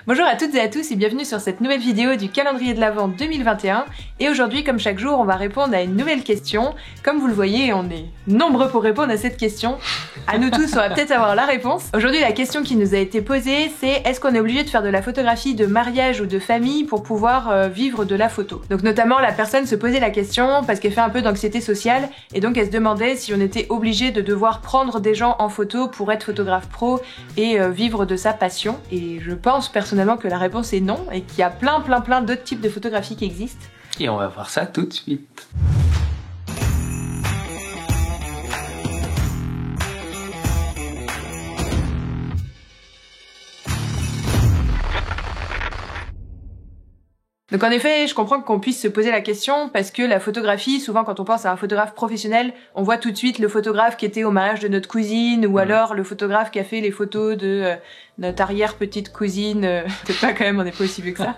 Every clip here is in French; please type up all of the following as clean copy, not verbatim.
Bonjour à toutes et à tous et bienvenue sur cette nouvelle vidéo du calendrier de l'Avent 2021. Et aujourd'hui, comme chaque jour, on va répondre à une nouvelle question. Comme vous le voyez, on est nombreux pour répondre à cette question. À nous tous, on va peut-être avoir la réponse. Aujourd'hui, la question qui nous a été posée, c'est est-ce qu'on est obligé de faire de la photographie de mariage ou de famille pour pouvoir vivre de la photo? Donc notamment, la personne se posait la question parce qu'elle fait un peu d'anxiété sociale et donc elle se demandait si on était obligé de devoir prendre des gens en photo pour être photographe pro et vivre de sa passion. Et je pense personnellement que la réponse est non et qu'il y a plein d'autres types de photographie qui existent. Et on va voir ça tout de suite. Donc en effet, je comprends qu'on puisse se poser la question parce que la photographie, souvent quand on pense à un photographe professionnel, on voit tout de suite le photographe qui était au mariage de notre cousine ou alors le photographe qui a fait les photos de notre arrière-petite cousine, peut-être pas quand même, on n'est pas aussi vieux que ça,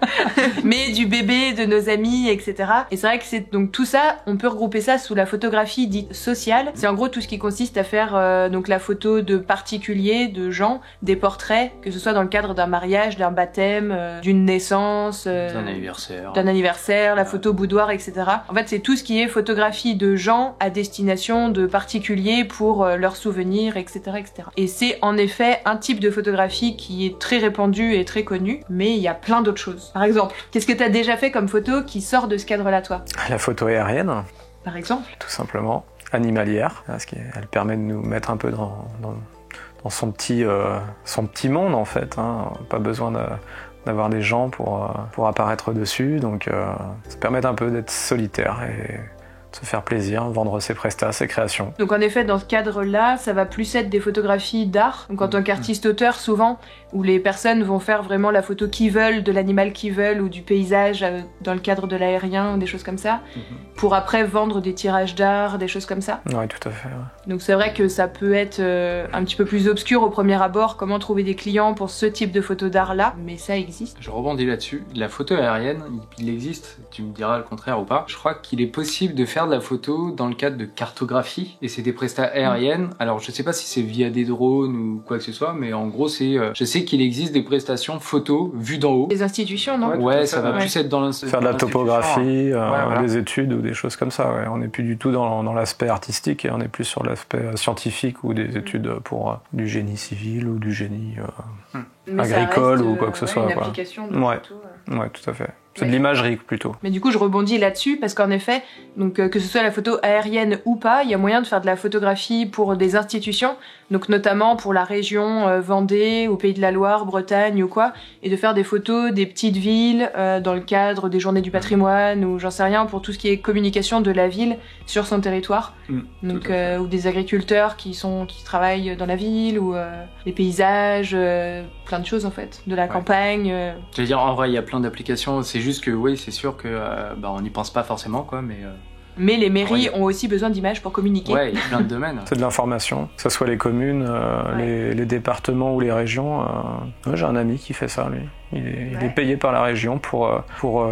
mais du bébé de nos amis, etc. Et c'est vrai que c'est donc tout ça, on peut regrouper ça sous la photographie dite sociale. C'est en gros tout ce qui consiste à faire donc la photo de particuliers, de gens, des portraits, que ce soit dans le cadre d'un mariage, d'un baptême, d'une naissance, d'un anniversaire, la photo boudoir, etc. En fait, c'est tout ce qui est photographie de gens à destination de particuliers pour leurs souvenirs, etc., etc. Et c'est en effet un type de photographie qui est très répandu et très connu, mais il y a plein d'autres choses. Par exemple, qu'est-ce que t'as déjà fait comme photo qui sort de ce cadre-là, toi? La photo aérienne. Par exemple? Tout simplement. Animalière, parce qu'elle permet de nous mettre un peu dans son petit monde, en fait. Hein. Pas besoin d'avoir des gens pour apparaître dessus, donc ça permet un peu d'être solitaire et de se faire plaisir, vendre ses prestats, ses créations. Donc en effet, dans ce cadre-là, ça va plus être des photographies d'art. Donc en tant qu'artiste-auteur, souvent, où les personnes vont faire vraiment la photo qu'ils veulent, de l'animal qu'ils veulent, ou du paysage dans le cadre de l'aérien, des choses comme ça, pour après vendre des tirages d'art, des choses comme ça. Oui, tout à fait. Ouais. Donc c'est vrai que ça peut être un petit peu plus obscur au premier abord, comment trouver des clients pour ce type de photo d'art-là, mais ça existe. Je rebondis là-dessus. La photo aérienne, il existe, tu me diras le contraire ou pas. Je crois qu'il est possible de faire de la photo dans le cadre de cartographie, et c'est des prestats aériennes. Alors je sais pas si c'est via des drones ou quoi que ce soit, mais en gros c'est... je sais qu'il existe des prestations photos vues d'en haut. Les institutions, non? Ouais, ça va plus être dans faire de la topographie, voilà. Des études ou des choses comme ça. Ouais. On n'est plus du tout dans l'aspect artistique, et on est plus sur l'aspect scientifique ou des études pour du génie civil ou du génie agricole ou quoi que ce soit. Une application de photo, ouais, tout à fait. C'est de l'imagerie plutôt. Mais du coup, je rebondis là-dessus parce qu'en effet, donc que ce soit la photo aérienne ou pas, il y a moyen de faire de la photographie pour des institutions, donc notamment pour la région Vendée, au Pays de la Loire, Bretagne ou quoi, et de faire des photos des petites villes dans le cadre des journées du patrimoine ou j'en sais rien, pour tout ce qui est communication de la ville sur son territoire. Donc ou des agriculteurs qui travaillent dans la ville ou les paysages, plein de choses en fait, de la campagne. Je veux dire, en vrai, il y a plein d'applications. C'est juste que oui, c'est sûr que on n'y pense pas forcément, quoi, mais les mairies ont aussi besoin d'images pour communiquer. Ouais, il y a plein de domaines. C'est de l'information, que ce soit les communes, les départements ou les régions. J'ai un ami qui fait ça, lui. Il est payé par la région pour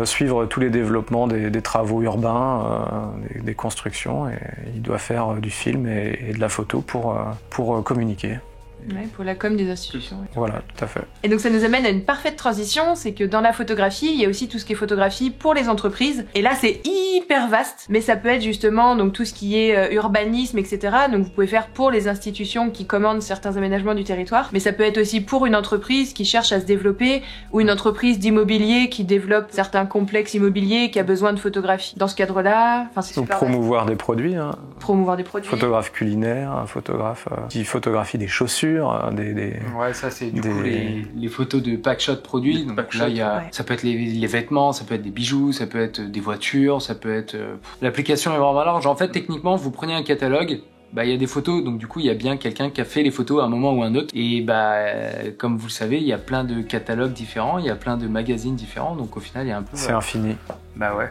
suivre tous les développements des travaux urbains, des constructions, et il doit faire du film et de la photo pour communiquer. Ouais, pour la com des institutions. Ouais. Voilà, tout à fait. Et donc ça nous amène à une parfaite transition, c'est que dans la photographie, il y a aussi tout ce qui est photographie pour les entreprises. Et là, c'est hyper vaste, mais ça peut être justement donc tout ce qui est urbanisme, etc. Donc vous pouvez faire pour les institutions qui commandent certains aménagements du territoire, mais ça peut être aussi pour une entreprise qui cherche à se développer ou une entreprise d'immobilier qui développe certains complexes immobiliers qui a besoin de photographie. Dans ce cadre-là, c'est super promouvoir des produits. Hein. Promouvoir des produits. Photographe culinaire, un photographe qui photographie des chaussures. Ouais, ça c'est du coup les photos de packshot produits. Donc là, ça peut être les vêtements, ça peut être des bijoux, ça peut être des voitures, ça peut être... L'application est vraiment large. En fait, techniquement, vous prenez un catalogue, il y a des photos, donc du coup, il y a bien quelqu'un qui a fait les photos à un moment ou un autre. Et comme vous le savez, il y a plein de catalogues différents, il y a plein de magazines différents, donc au final, il y a un peu... C'est infini. Bah ouais.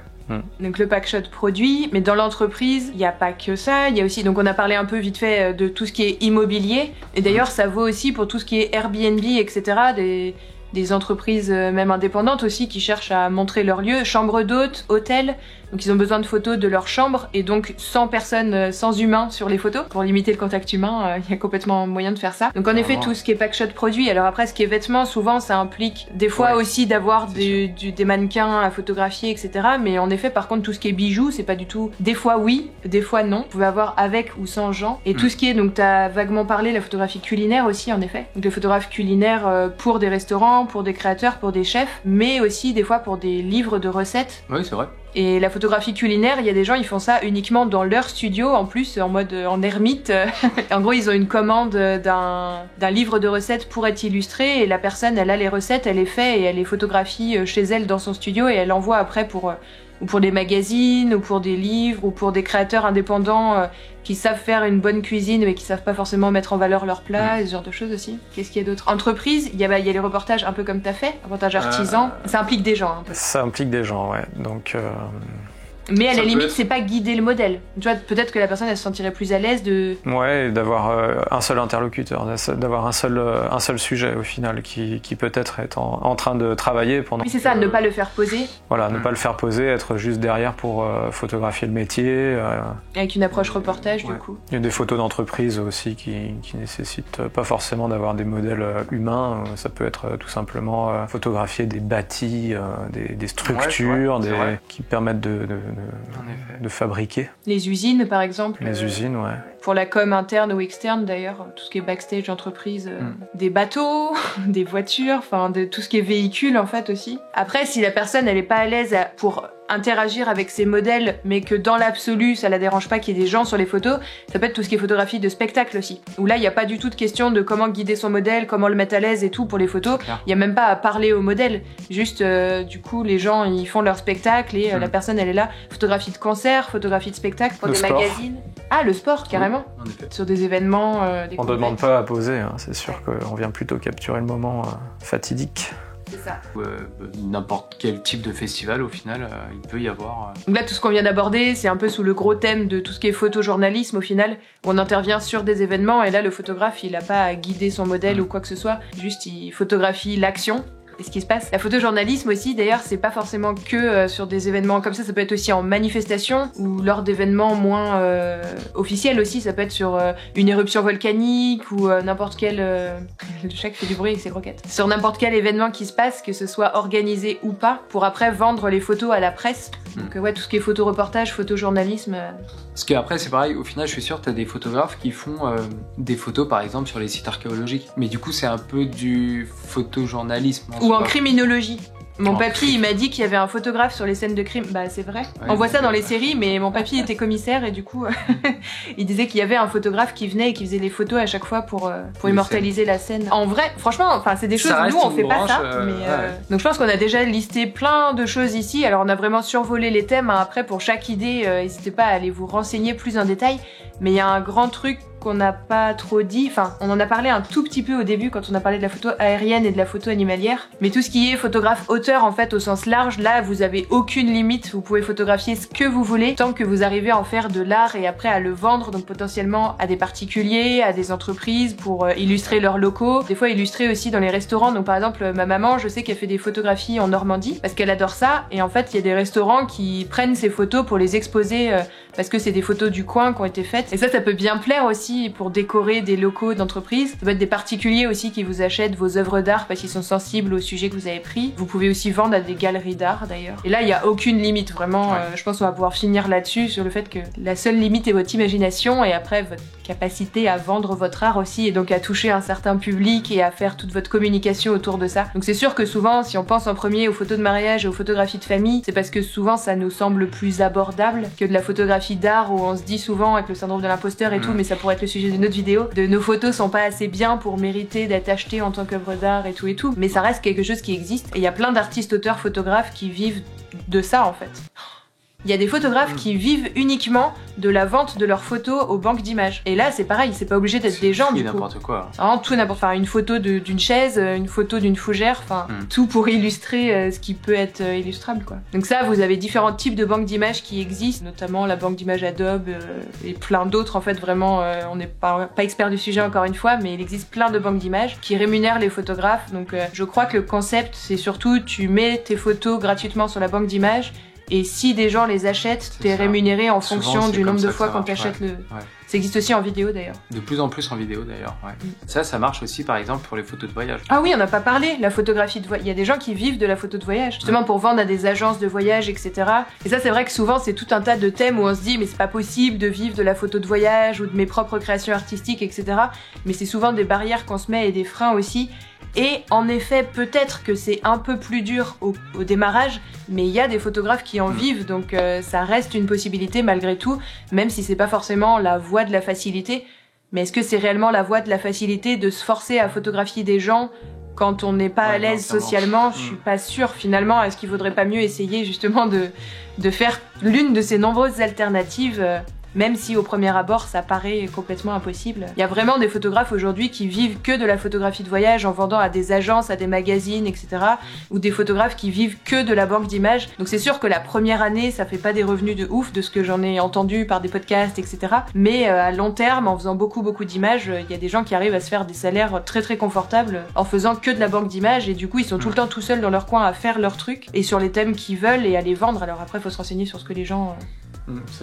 Donc le packshot produit, mais dans l'entreprise, il n'y a pas que ça, il y a aussi, donc on a parlé un peu vite fait de tout ce qui est immobilier, et d'ailleurs ça vaut aussi pour tout ce qui est Airbnb, etc., des des entreprises même indépendantes aussi qui cherchent à montrer leur lieu, chambres d'hôtes, hôtels. Donc ils ont besoin de photos de leur chambre et donc sans personnes, sans humains sur les photos. Pour limiter le contact humain, il y a complètement moyen de faire ça. Donc en effet, tout ce qui est packshot produit. Alors après, ce qui est vêtements, souvent ça implique des fois aussi d'avoir des mannequins à photographier, etc. Mais en effet, par contre, tout ce qui est bijoux, c'est pas du tout... Des fois oui, des fois non. Vous pouvez avoir avec ou sans gens. Et tout ce qui est, donc t'as vaguement parlé, la photographie culinaire aussi, en effet. Donc les photographes culinaires pour des restaurants, pour des créateurs, pour des chefs, mais aussi des fois pour des livres de recettes. Oui, c'est vrai. Et la photographie culinaire, il y a des gens, ils font ça uniquement dans leur studio, en plus, en mode en ermite. En gros, ils ont une commande d'un livre de recettes pour être illustré, et la personne, elle a les recettes, elle les fait, et elle les photographie chez elle dans son studio, et elle envoie après pour des magazines, ou pour des livres, ou pour des créateurs indépendants qui savent faire une bonne cuisine, mais qui savent pas forcément mettre en valeur leurs plats, et ce genre de choses aussi. Qu'est-ce qu'il y a d'autre? Entreprise, il y a les reportages un peu comme t'as fait, reportages artisans. Ça implique des gens, un peu. Ça implique des gens, ouais. Donc... Mais à la limite, c'est pas guider le modèle. Tu vois, peut-être que la personne, elle se sentirait plus à l'aise de... Ouais, d'avoir un seul interlocuteur, d'avoir un seul sujet au final qui peut-être est en train de travailler pendant... Oui, c'est ça, ne pas le faire poser. Voilà, ne pas le faire poser, être juste derrière pour photographier le métier. Avec une approche reportage, du coup. Il y a des photos d'entreprise aussi qui nécessitent pas forcément d'avoir des modèles humains. Ça peut être tout simplement photographier des bâtis, des structures, qui permettent de fabriquer. Les usines, par exemple. Les usines, ouais. Pour la com interne ou externe, d'ailleurs, tout ce qui est backstage d'entreprise, des bateaux, des voitures, enfin, tout ce qui est véhicule, en fait, aussi. Après, si la personne, elle est pas à l'aise pour interagir avec ses modèles, mais que dans l'absolu, ça la dérange pas qu'il y ait des gens sur les photos, ça peut être tout ce qui est photographie de spectacle aussi. Où là, il n'y a pas du tout de question de comment guider son modèle, comment le mettre à l'aise et tout pour les photos. Il n'y a même pas à parler au modèle. Juste, du coup, les gens, ils font leur spectacle et la personne, elle est là. Photographie de concert, photographie de spectacle pour des magazines. Ah, le sport, carrément. Oui, sur des événements, on ne demande pas à poser, hein. C'est sûr qu'on vient plutôt capturer le moment fatidique. C'est ça. N'importe quel type de festival, au final, il peut y avoir... Donc là, tout ce qu'on vient d'aborder, c'est un peu sous le gros thème de tout ce qui est photojournalisme, au final, où on intervient sur des événements, et là, le photographe, il n'a pas à guider son modèle ou quoi que ce soit, juste il photographie l'action. Et ce qui se passe. La photojournalisme aussi, d'ailleurs, c'est pas forcément que sur des événements comme ça peut être aussi en manifestation ou lors d'événements moins officiels aussi, ça peut être sur une éruption volcanique ou n'importe quel... Le chat qui fait du bruit avec ses croquettes. Sur n'importe quel événement qui se passe, que ce soit organisé ou pas, pour après vendre les photos à la presse. Donc ouais, tout ce qui est photoreportage, photojournalisme... Parce qu'après, c'est pareil, au final, je suis sûr que t'as des photographes qui font des photos, par exemple, sur les sites archéologiques. Mais du coup, c'est un peu du photojournalisme. Ou en criminologie. Mon papy, il m'a dit qu'il y avait un photographe sur les scènes de crime. Bah, c'est vrai. Ouais, on voit ça dans les séries, mais mon papy était commissaire et du coup, il disait qu'il y avait un photographe qui venait et qui faisait les photos à chaque fois pour immortaliser la scène. En vrai, franchement, enfin, c'est des choses où nous, on fait pas ça. Donc je pense qu'on a déjà listé plein de choses ici. Alors on a vraiment survolé les thèmes. Hein. Après, pour chaque idée, n'hésitez pas à aller vous renseigner plus en détail. Mais il y a un grand truc qu'on n'a pas trop dit, enfin on en a parlé un tout petit peu au début quand on a parlé de la photo aérienne et de la photo animalière, mais tout ce qui est photographe auteur en fait au sens large, là vous avez aucune limite, vous pouvez photographier ce que vous voulez tant que vous arrivez à en faire de l'art et après à le vendre, donc potentiellement à des particuliers, à des entreprises pour illustrer leurs locaux, des fois illustrer aussi dans les restaurants. Donc par exemple ma maman, je sais qu'elle fait des photographies en Normandie parce qu'elle adore ça, et en fait il y a des restaurants qui prennent ces photos pour les exposer parce que c'est des photos du coin qui ont été faites, et ça peut bien plaire aussi pour décorer des locaux d'entreprise. Ça peut être des particuliers aussi qui vous achètent vos œuvres d'art parce qu'ils sont sensibles au sujet que vous avez pris. Vous pouvez aussi vendre à des galeries d'art d'ailleurs. Et là, il n'y a aucune limite, vraiment. Je pense qu'on va pouvoir finir là-dessus, sur le fait que la seule limite est votre imagination et après votre capacité à vendre votre art aussi, et donc à toucher un certain public et à faire toute votre communication autour de ça. Donc c'est sûr que souvent, si on pense en premier aux photos de mariage et aux photographies de famille, c'est parce que souvent ça nous semble plus abordable que de la photographie d'art où on se dit souvent avec le syndrome de l'imposteur et tout, mais ça pourrait être le sujet d'une autre vidéo, de nos photos sont pas assez bien pour mériter d'être achetées en tant qu'œuvre d'art et tout, mais ça reste quelque chose qui existe, et il y a plein d'artistes, auteurs, photographes qui vivent de ça en fait. Il y a des photographes qui vivent uniquement de la vente de leurs photos aux banques d'images. Et là, c'est pareil, c'est pas obligé d'être des gens, du coup. n'importe quoi. Vraiment, tout n'importe quoi. Une photo d'une chaise, une photo d'une fougère, enfin, tout pour illustrer ce qui peut être illustrable, quoi. Donc ça, vous avez différents types de banques d'images qui existent, notamment la banque d'images Adobe et plein d'autres. En fait, vraiment, on n'est pas expert du sujet encore une fois, mais il existe plein de banques d'images qui rémunèrent les photographes. Donc je crois que le concept, c'est surtout, tu mets tes photos gratuitement sur la banque d'images, et si des gens les achètent, t'es rémunéré en fonction du nombre de fois qu'on t'achète le... Ouais. Ça existe aussi en vidéo d'ailleurs. De plus en plus en vidéo d'ailleurs, ouais. Ça marche aussi par exemple pour les photos de voyage. Ah oui, on n'a pas parlé, la photographie de voyage. Il y a des gens qui vivent de la photo de voyage, justement pour vendre à des agences de voyage, etc. Et ça, c'est vrai que souvent, c'est tout un tas de thèmes où on se dit, mais c'est pas possible de vivre de la photo de voyage ou de mes propres créations artistiques, etc. Mais c'est souvent des barrières qu'on se met et des freins aussi. Et en effet, peut-être que c'est un peu plus dur au démarrage, mais il y a des photographes qui en vivent, donc ça reste une possibilité malgré tout, même si c'est pas forcément la voie de la facilité. Mais est-ce que c'est réellement la voie de la facilité de se forcer à photographier des gens quand on n'est pas à l'aise socialement? Je suis pas sûre finalement. Est-ce qu'il vaudrait pas mieux essayer justement de faire l'une de ces nombreuses alternatives même si au premier abord ça paraît complètement impossible. Il y a vraiment des photographes aujourd'hui qui vivent que de la photographie de voyage en vendant à des agences, à des magazines, etc. Ou des photographes qui vivent que de la banque d'images. Donc c'est sûr que la première année ça fait pas des revenus de ouf de ce que j'en ai entendu par des podcasts, etc. Mais à long terme, en faisant beaucoup d'images, il y a des gens qui arrivent à se faire des salaires très très confortables en faisant que de la banque d'images, et du coup ils sont tout le temps tout seuls dans leur coin à faire leur truc et sur les thèmes qu'ils veulent et à les vendre. Alors après faut se renseigner sur ce que les gens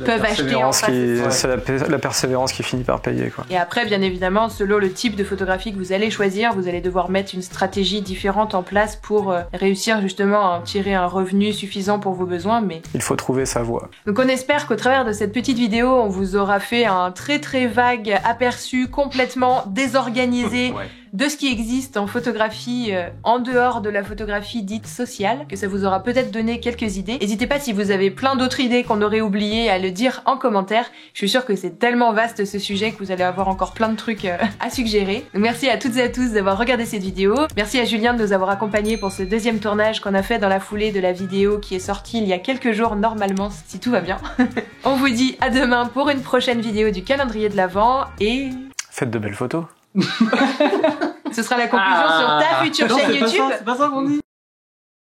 peuvent acheter en face. C'est la persévérance qui finit par payer, quoi. Et après, bien évidemment, selon le type de photographie que vous allez choisir, vous allez devoir mettre une stratégie différente en place pour réussir justement à en tirer un revenu suffisant pour vos besoins, mais... Il faut trouver sa voie. Donc on espère qu'au travers de cette petite vidéo, on vous aura fait un très très vague aperçu complètement désorganisé de ce qui existe en photographie en dehors de la photographie dite sociale, que ça vous aura peut-être donné quelques idées. N'hésitez pas, si vous avez plein d'autres idées qu'on aurait oubliées, à le dire en commentaire. Je suis sûre que c'est tellement vaste ce sujet que vous allez avoir encore plein de trucs à suggérer. Donc merci à toutes et à tous d'avoir regardé cette vidéo. Merci à Julien de nous avoir accompagnés pour ce deuxième tournage qu'on a fait dans la foulée de la vidéo qui est sortie il y a quelques jours normalement, si tout va bien. On vous dit à demain pour une prochaine vidéo du calendrier de l'Avent et... Faites de belles photos. Ce sera la conclusion sur ta future chaîne YouTube. C'est pas ça qu'on dit.